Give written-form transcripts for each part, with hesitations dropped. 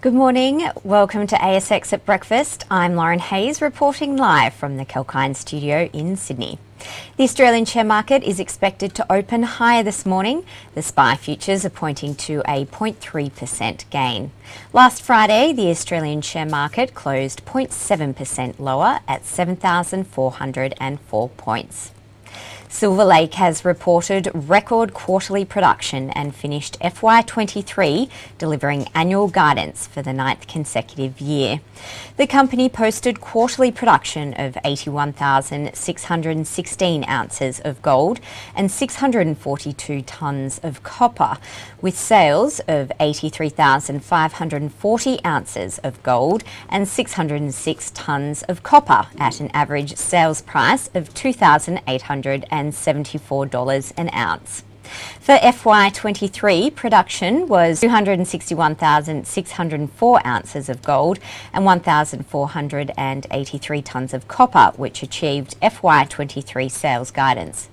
Good morning. Welcome to ASX at Breakfast. I'm Lauren Hayes, reporting live from the Kalkine studio in Sydney. The Australian share market is expected to open higher this morning. The SPI futures are pointing to a 0.3% gain. Last Friday, the Australian share market closed 0.7% lower at 7,404 points. Silver Lake has reported record quarterly production and finished FY23 delivering annual guidance for the 9th consecutive year. The company posted quarterly production of 81,616 ounces of gold and 642 tonnes of copper, with sales of 83,540 ounces of gold and 606 tonnes of copper at an average sales price of $2,874 an ounce. For FY23, production was 261,604 ounces of gold and 1,483 tonnes of copper, which achieved FY23 sales guidance.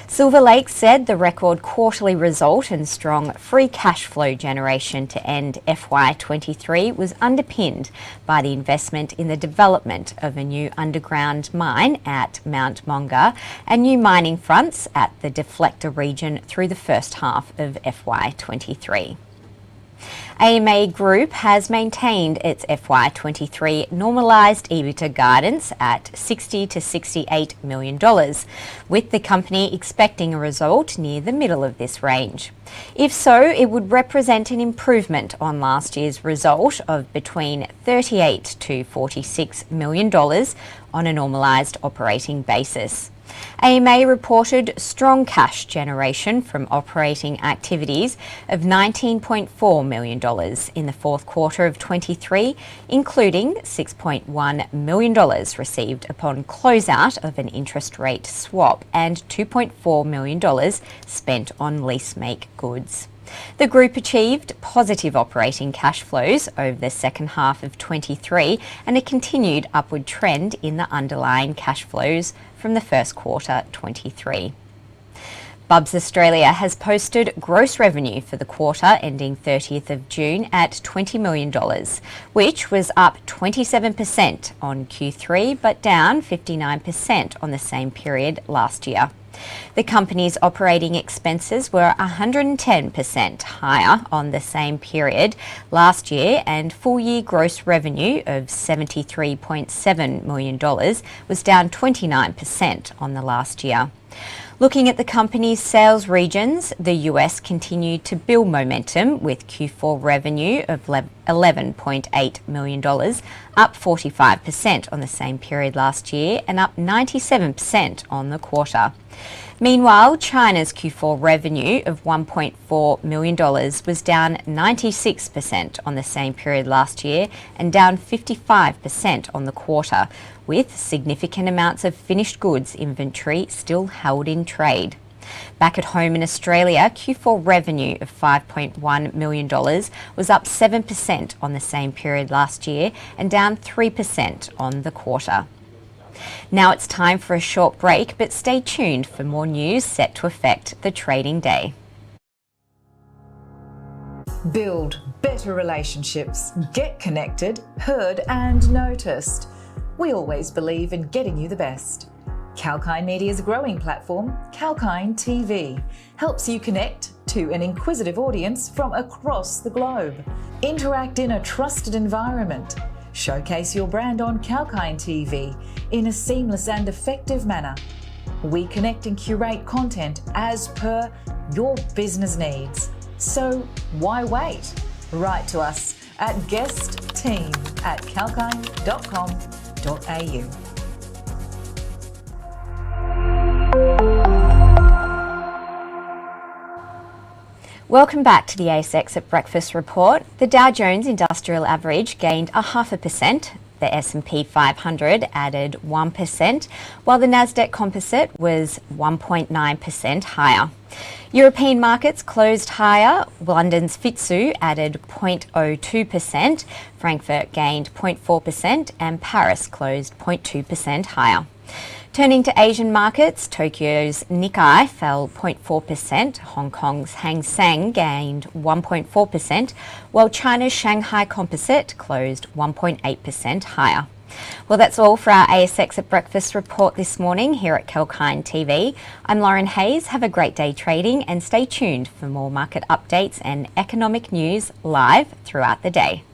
Silver Lake said the record quarterly result and strong free cash flow generation to end FY23 was underpinned by the investment in the development of a new underground mine at Mount Monger and new mining fronts at the Deflector region through the first half of FY23. AMA Group has maintained its FY23 normalised EBITDA guidance at $60 to $68 million, with the company expecting a result near the middle of this range. If so, it would represent an improvement on last year's result of between $38 to $46 million on a normalised operating basis. AMA reported strong cash generation from operating activities of $19.4 million in the fourth quarter of 23, including $6.1 million received upon closeout of an interest rate swap and $2.4 million spent on lease make goods. The group achieved positive operating cash flows over the second half of 23 and a continued upward trend in the underlying cash flows from the first quarter 23. Bubs Australia has posted gross revenue for the quarter ending 30th of June at $20 million, which was up 27% on Q3 but down 59% on the same period last year. The company's operating expenses were 110% higher on the same period last year, and full-year gross revenue of $73.7 million was down 29% on the last year. Looking at the company's sales regions, the US continued to build momentum with Q4 revenue of $11.8 million, up 45% on the same period last year and up 97% on the quarter. Meanwhile, China's Q4 revenue of $1.4 million was down 96% on the same period last year and down 55% on the quarter, with significant amounts of finished goods inventory still held in trade. Back at home in Australia, Q4 revenue of $5.1 million was up 7% on the same period last year and down 3% on the quarter. Now it's time for a short break, but stay tuned for more news set to affect the trading day. Build better relationships, get connected, heard and noticed. We always believe in getting you the best. Kalkine Media's growing platform, Kalkine TV, helps you connect to an inquisitive audience from across the globe. Interact in a trusted environment. Showcase your brand on Kalkine TV in a seamless and effective manner. We connect and curate content as per your business needs. So why wait? Write to us at guestteam@kalkine.com.au. Welcome back to the ASX at Breakfast report. The Dow Jones Industrial Average gained 0.5%, the S&P 500 added 1%, while the Nasdaq Composite was 1.9% higher. European markets closed higher. London's FTSE added 0.02%, Frankfurt gained 0.4%, and Paris closed 0.2% higher. Turning to Asian markets, Tokyo's Nikkei fell 0.4%, Hong Kong's Hang Seng gained 1.4%, while China's Shanghai Composite closed 1.8% higher. Well, that's all for our ASX at Breakfast report this morning here at Kelkine TV. I'm Lauren Hayes. Have a great day trading and stay tuned for more market updates and economic news live throughout the day.